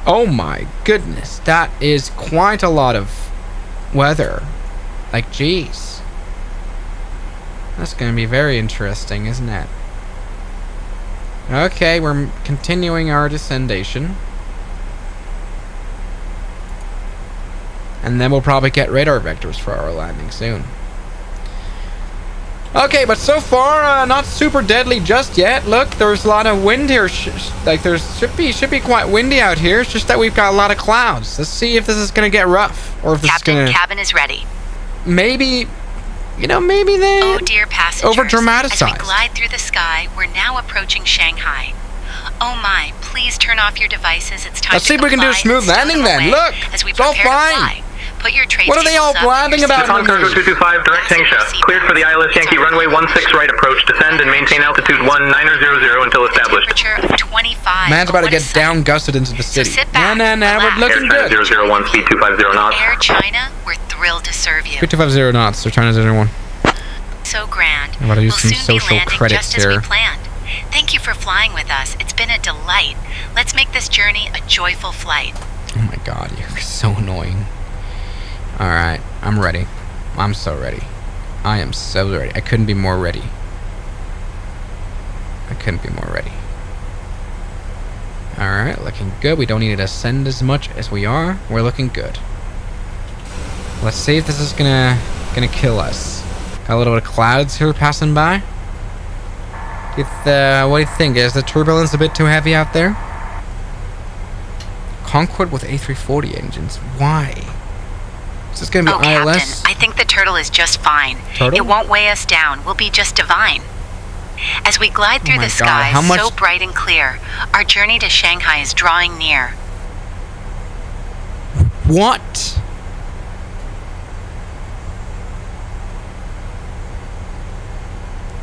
Oh my goodness. That is quite a lot of weather. Like, geez. That's going to be very interesting, isn't it? Okay, we're continuing our descendation. And then we'll probably get radar vectors for our landing soon. Okay, but so far, not super deadly just yet. Look, there's a lot of wind here. Like, should be quite windy out here. It's just that we've got a lot of clouds. Let's see if this is going to get rough. Or if this is going to... cabin is ready. Maybe... You know, maybe they... Oh, dear passengers. Over-dramatized. As we glide through the sky, we're now approaching Shanghai. Oh my, please turn off your devices. It's time Let's see if we can do a smooth landing then. Look, as we it's all fine. Put your tray what are they all blabbing about? Defon Cargo 225, direct Tangsha. Cleared for the ILS Yankee runway 16 right approach. Descend and maintain altitude 1900 until established. Temperature of 25. Man's about to get down gusted into the city. So sit back, nah, we're looking Air China good. 001, speed 250 knots. Air China, we're thrilled to serve you. Speed 250 knots, they're China 01. So grand. I'm about to use some soon social be landing credits just as we here. planned. Thank you for flying with us. It's been a delight. Let's make this journey a joyful flight. Oh my god, you're so annoying. Alright, I'm ready. I'm so ready. I am so ready. I couldn't be more ready. I couldn't be more ready. Alright, looking good. We don't need to ascend as much as we are. We're looking good. Let's see if this is gonna kill us. Got a little bit of clouds here passing by. What do you think? Is the turbulence a bit too heavy out there? Concorde with A340 engines. Why? Is this gonna be ILS? Captain, I think the turtle is just fine. Turtle? It won't weigh us down. We'll be just divine. As we glide through the sky, so bright and clear, our journey to Shanghai is drawing near. What?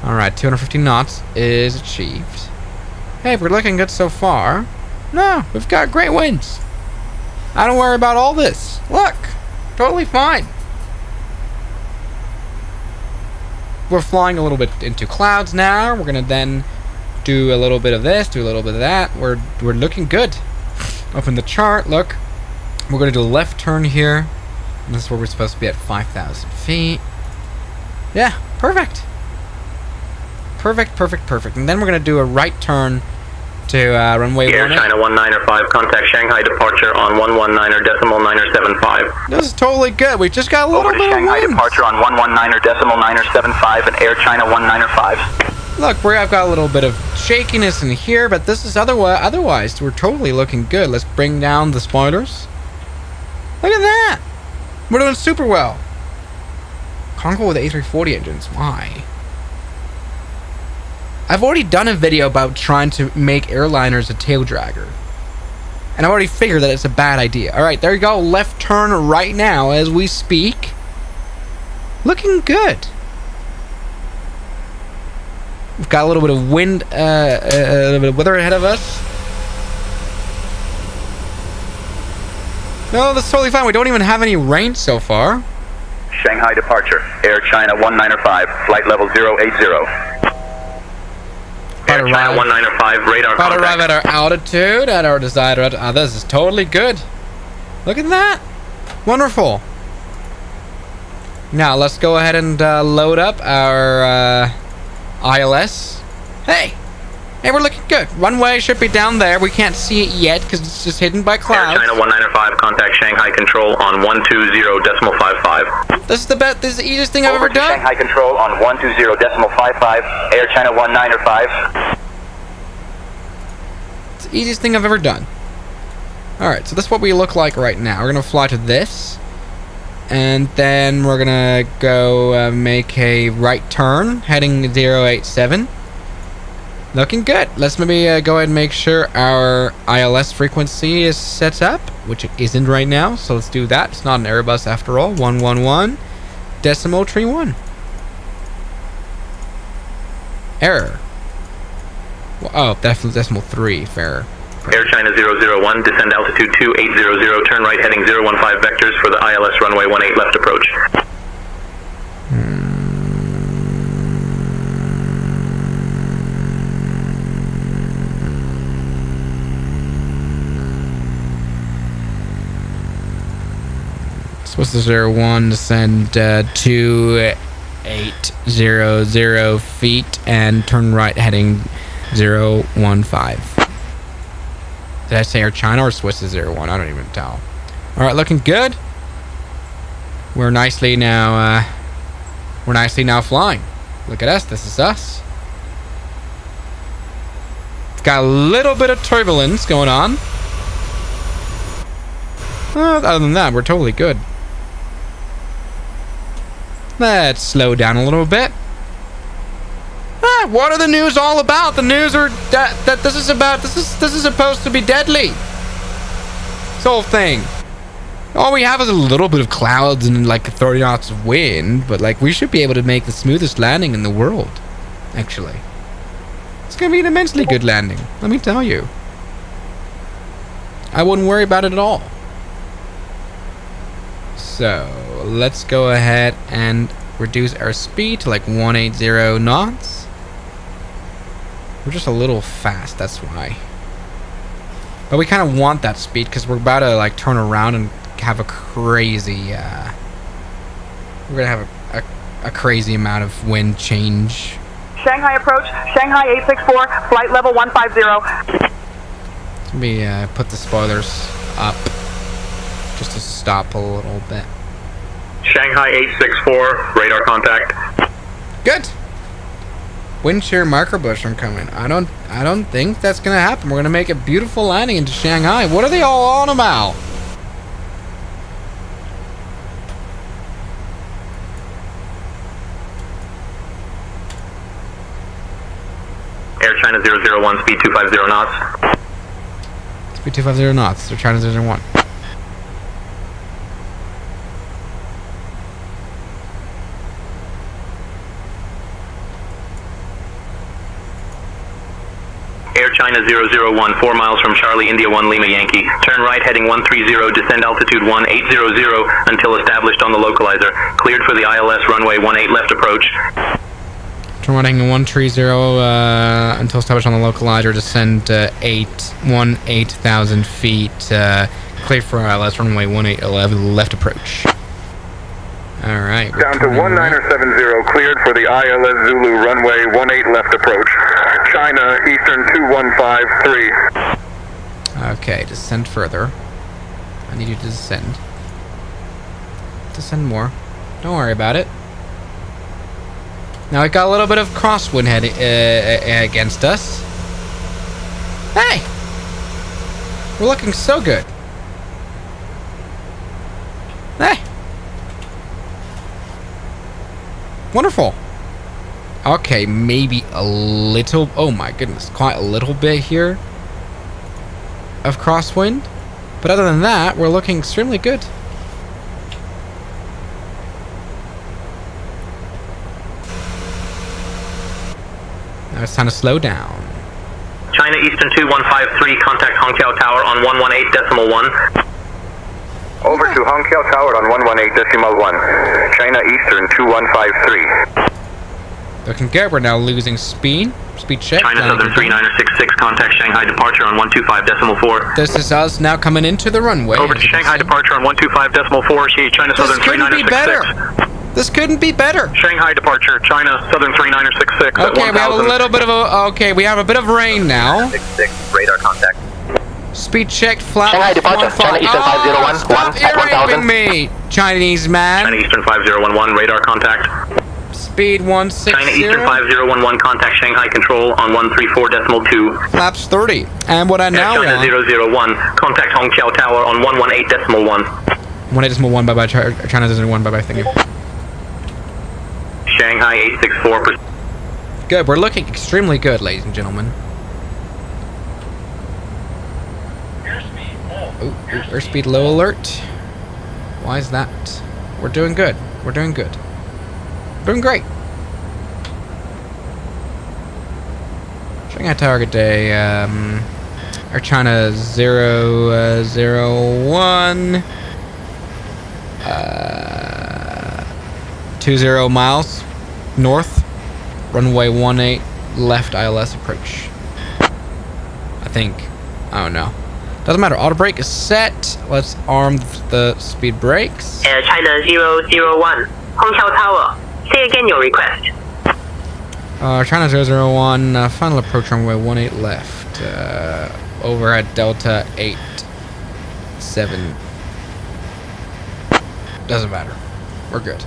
Alright, 250 knots is achieved. Hey, we're looking good so far. No, we've got great winds. I don't worry about all this. Look, totally fine. We're flying a little bit into clouds now. We're gonna then do a little bit of this, do a little bit of that. We're looking good. Open the chart, look. We're gonna do a left turn here. And this is where we're supposed to be at 5,000 feet. Yeah, perfect. Perfect. And then we're going to do a right turn to runway 18. Air China 195, contact Shanghai departure on 119.975. This is totally good. We just got a little bit of Shanghai wind. departure on 119.975 and Air China 195. Look, I've got a little bit of shakiness in here, but this is otherwise we're totally looking good. Let's bring down the spoilers. Look at that. We're doing super well. Concorde with A340 engines. Why? I've already done a video about trying to make airliners a tail dragger. And I've already figured that it's a bad idea. Alright, there you go. Left turn right now as we speak. Looking good. We've got a little bit of wind, a little bit of weather ahead of us. No, that's totally fine. We don't even have any rain so far. Shanghai departure. Air China 195, flight level 080. Air China 195, radar about to arrive contact. at our altitude, at our desired... this is totally good. Look at that. Wonderful. Now, let's go ahead and load up our ILS. Hey, we're looking good. Runway should be down there. We can't see it yet because it's just hidden by clouds. Air China 195, contact Shanghai Control on 120.55. This is the best. This is the easiest thing I've ever done. Shanghai Control on 120.55. Air China 195. It's the easiest thing I've ever done. Alright, so this is what we look like right now. We're going to fly to this. And then we're going to go make a right turn, heading 087. Looking good. Let's maybe go ahead and make sure our ILS frequency is set up, which it isn't right now. So let's do that. It's not an Airbus after all. 111.31. Error. Oh, decimal 3. Fair. Air China 001, descend altitude 2800, turn right heading 015 vectors for the ILS runway 18 left approach. What's the 01? Descend 2800 feet and turn right heading 015. Did I say Air China or Swiss is 01? I don't even tell. Alright, looking good. We're nicely now flying. Look at us, this is us. It's got a little bit of turbulence going on. Other than that, we're totally good. Let's slow down a little bit. What are the news all about? The news are that this is supposed to be deadly. This whole thing. All we have is a little bit of clouds and like 30 knots of wind, but like we should be able to make the smoothest landing in the world. Actually, it's gonna be an immensely good landing. Let me tell you. I wouldn't worry about it at all. So let's go ahead and reduce our speed to like 180 knots. We're just a little fast, that's why. But we kind of want that speed because we're about to like turn around and have a crazy we're gonna have a crazy amount of wind change. Shanghai approach, Shanghai 864, flight level 150. Let me put the spoilers up just to stop a little bit. Shanghai 864, radar contact. Good. Wind shear marker bush are coming. I don't think that's gonna happen. We're gonna make a beautiful landing into Shanghai. What are they all on about? Air China 001, speed 250 knots. Speed 250 knots. They're China 001. Air China 001, 4 miles from Charlie India 1 Lima Yankee. Turn right heading 130, descend altitude 1800 until established on the localizer. Cleared for the ILS runway 18 left approach. Turn right heading 130 until established on the localizer. Descend 18,000 feet. Cleared for ILS runway 18 left approach. Alright. Down to 1970, cleared for the ILS Zulu runway 18 left approach. China Eastern 2153. Okay, descend further. I need you to descend. Descend more. Don't worry about it. Now we got a little bit of crosswind head against us. Hey! We're looking so good. Hey! Wonderful. Okay, maybe a little... Oh my goodness, quite a little bit here of crosswind. But other than that, we're looking extremely good. Now it's time to slow down. China Eastern 2153, contact Hongqiao Tower on 118.1. Over to Hongqiao Tower on 118.1. China Eastern 2153. Looking good. We're now losing speed. Speed check. China Southern 3966, contact Shanghai departure on 125.4. This is us now coming into the runway. Over to Shanghai departure on 125.4. China Southern 3966. This couldn't be better. Shanghai departure, China Southern 3966. Okay, we have a little bit of a... Okay, we have a bit of rain now. 66, radar contact. Speed checked, flat. Shanghai departure, China Eastern 501, stop 1 at 1000. me, Chinese man. China Eastern 5011, radar contact. Speed 160. China Eastern 5011, contact Shanghai Control on 134.2. Flaps 30. And what I now China want... 001, contact Hongqiao Tower on 118.1. 1.8.1, bye-bye, China 001, bye-bye, thank you. Shanghai 864. Good, we're looking extremely good, ladies and gentlemen. Ooh, airspeed low alert. Why is that? We're doing good. We're doing good. Doing great. Yeah, target day. Air China 001. 20 miles north. Runway 18 left ILS approach. I think. I don't know. Doesn't matter. Auto brake is set. Let's arm the speed brakes. Air China 001, Hongqiao Tower. Say again your request. China 001, final approach runway 18 left. Over at Delta 87. Doesn't matter. We're good.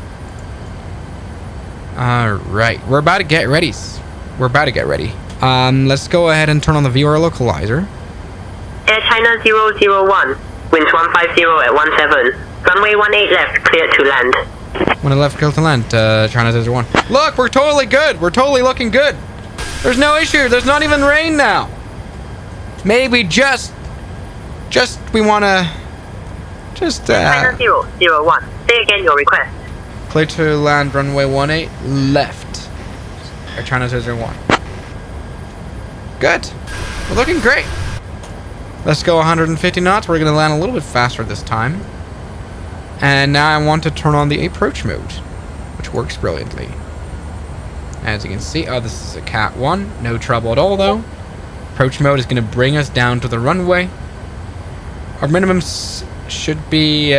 Alright. We're about to get ready. Let's go ahead and turn on the VR localizer. Air China 001, winds 150 at 17. Runway 18 left, clear to land. When I left, clear to land, China 001. Look, we're totally good. We're totally looking good. There's no issue. There's not even rain now. Maybe just we want to China 001, say again your request. Clear to land runway 18 left. Air China 001. Good. We're looking great. Let's go 150 knots. We're going to land a little bit faster this time. And now I want to turn on the approach mode, which works brilliantly. As you can see, this is a Cat 1. No trouble at all, though. Approach mode is going to bring us down to the runway. Our minimums should be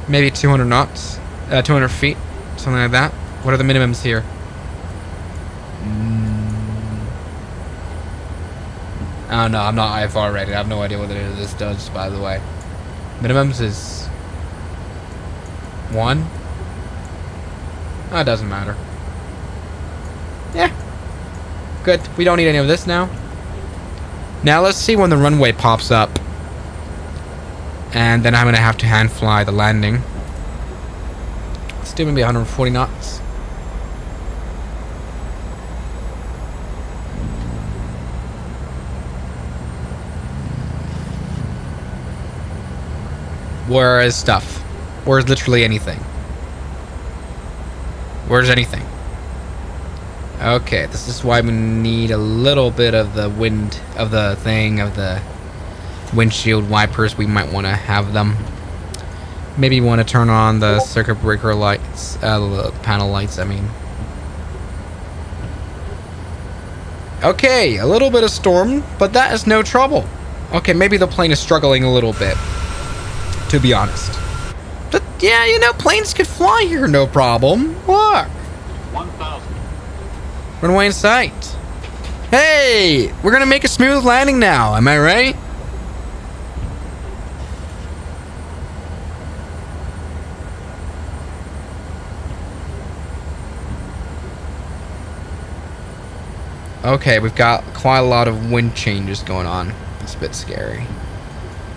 maybe 200 knots, 200 feet, something like that. What are the minimums here? Oh no, I'm not IFR rated. I have no idea what this does, by the way. Minimums is 1. Oh, it doesn't matter. Yeah. Good. We don't need any of this now. Now let's see when the runway pops up. And then I'm going to have to hand fly the landing. Still maybe 140 knots. Where is stuff? Where's literally anything? Where's anything? Okay, this is why we need a little bit of the wind of the thing, of the windshield wipers. We might want to have them. Maybe you want to turn on the circuit breaker lights, the panel lights, I mean. Okay, a little bit of storm, but that is no trouble. Okay, maybe the plane is struggling a little bit, to be honest. But yeah, you know, planes could fly here, no problem. Look. 1,000. Runway in sight. Hey, we're gonna make a smooth landing now, am I right? Okay, we've got quite a lot of wind changes going on. It's a bit scary.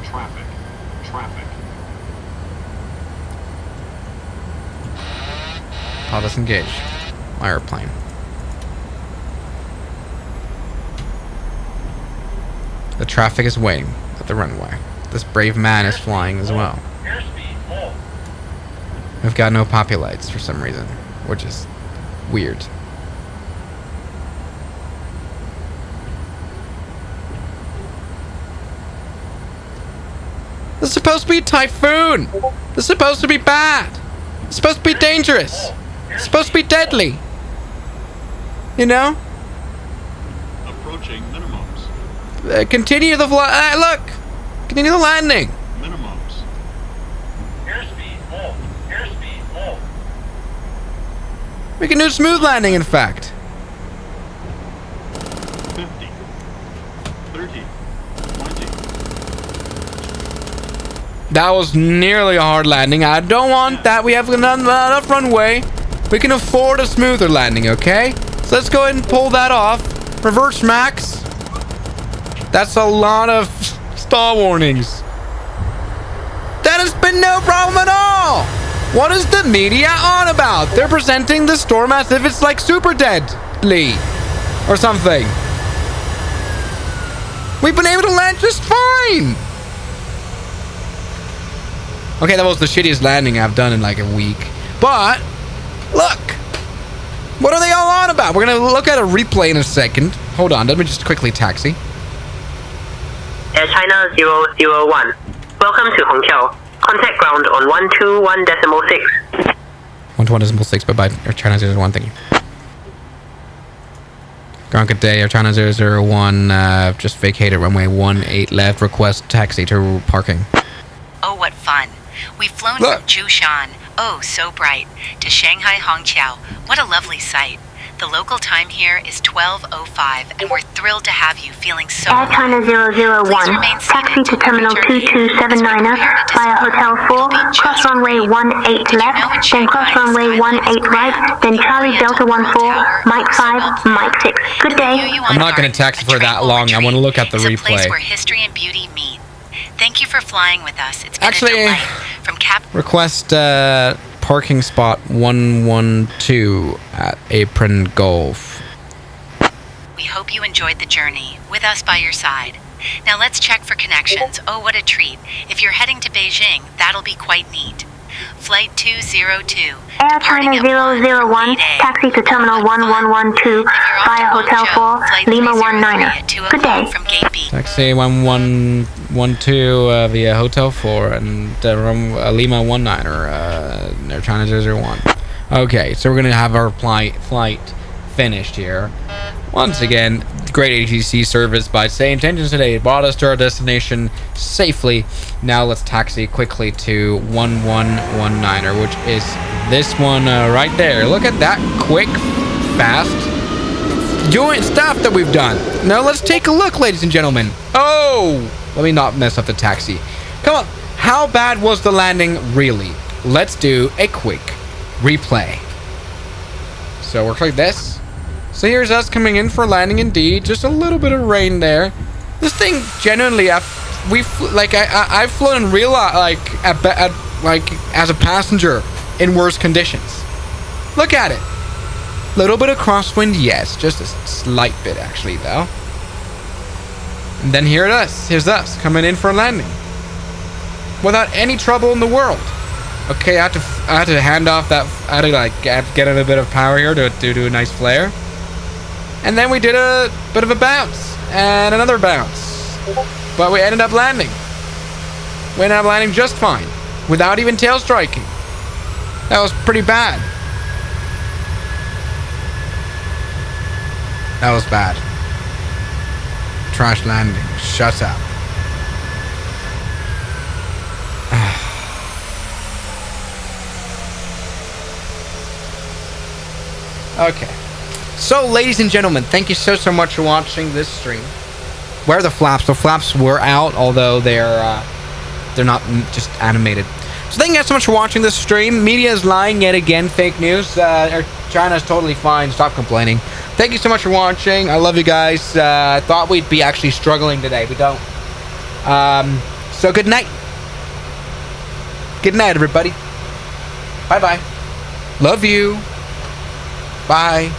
Traffic. I'll disengage my airplane. The traffic is waiting at the runway. This brave man is flying as well. We've got no poppy lights for some reason, which is weird. This is supposed to be a typhoon. This is supposed to be bad. It's supposed to be dangerous. It's supposed to be deadly. You know? Approaching minimums. Continue the flight. Look! Continue the landing. Minimums. Airspeed full. Airspeed full. We can do a smooth landing, in fact. 50. 30. 20. That was nearly a hard landing. I don't want that. We have enough runway. We can afford a smoother landing, okay? So let's go ahead and pull that off. Reverse max. That's a lot of stall warnings. That has been no problem at all. What is the media on about? They're presenting the storm as if it's like super deadly or something. We've been able to land just fine. Okay, that was the shittiest landing I've done in like a week. But, look. What are they all on about? We're going to look at a replay in a second. Hold on, let me just quickly taxi. Air China 001. Welcome to Hongqiao. Contact ground on 121.6. 121.6, bye-bye. Air China 01, thank you. Ground, good day. Air China 001, just vacated runway 18 left. Request taxi to parking. Oh, what fun. We've flown from Jushan, oh so bright, to Shanghai Hongqiao. What a lovely sight. The local time here is 12:05, and we're thrilled to have you feeling so Air China 001, taxi to Terminal 2279 via Hotel 4, cross runway 18 left, then cross runway 18 right, then Charlie Delta 14, Mike 5, Mike 6. Good day. I'm not going to taxi for that long. I want to look at the replay. A place where history and beauty meet. Thank you for flying with us. It's been actually a delight. From request parking spot 112 at Apron Golf. We hope you enjoyed the journey with us by your side. Now let's check for connections. Oh, what a treat. If you're heading to Beijing, that'll be quite neat. Flight 202. Air China 001, taxi to Terminal 1112 via Hotel 4, Lima 19er. Good day. From Gate B. Taxi 1112 via Hotel 4 and Lima 19er, Air China 001. Okay, so we're going to have our flight finished here. Once again, great ATC service by Say Intentions today. It brought us to our destination safely. Now let's taxi quickly to 1119er, which is this one right there. Look at that quick, fast joint stuff that we've done. Now let's take a look, ladies and gentlemen. Oh, let me not mess up the taxi. Come on, how bad was the landing really? Let's do a quick replay. So it works like this. So here's us coming in for landing. Indeed, just a little bit of rain there. This thing genuinely, I've flown in real life, like as a passenger in worse conditions. Look at it. Little bit of crosswind, yes, just a slight bit actually though. And then here's us coming in for a landing without any trouble in the world. Okay, I had to hand off that. I had to get a little bit of power here to do a nice flare. And then we did a bit of a bounce and another bounce, but we ended up landing. We ended up landing just fine without even tail striking. That was pretty bad. That was bad. Trash landing. Shut up. Okay. So, ladies and gentlemen, thank you so much for watching this stream. Where are the flaps? The flaps were out, although they're not just animated. So thank you guys so much for watching this stream. Media is lying yet again. Fake news. China's totally fine. Stop complaining. Thank you so much for watching. I love you guys. I thought we'd be actually struggling today. We don't. So good night. Good night, everybody. Bye-bye. Love you. Bye.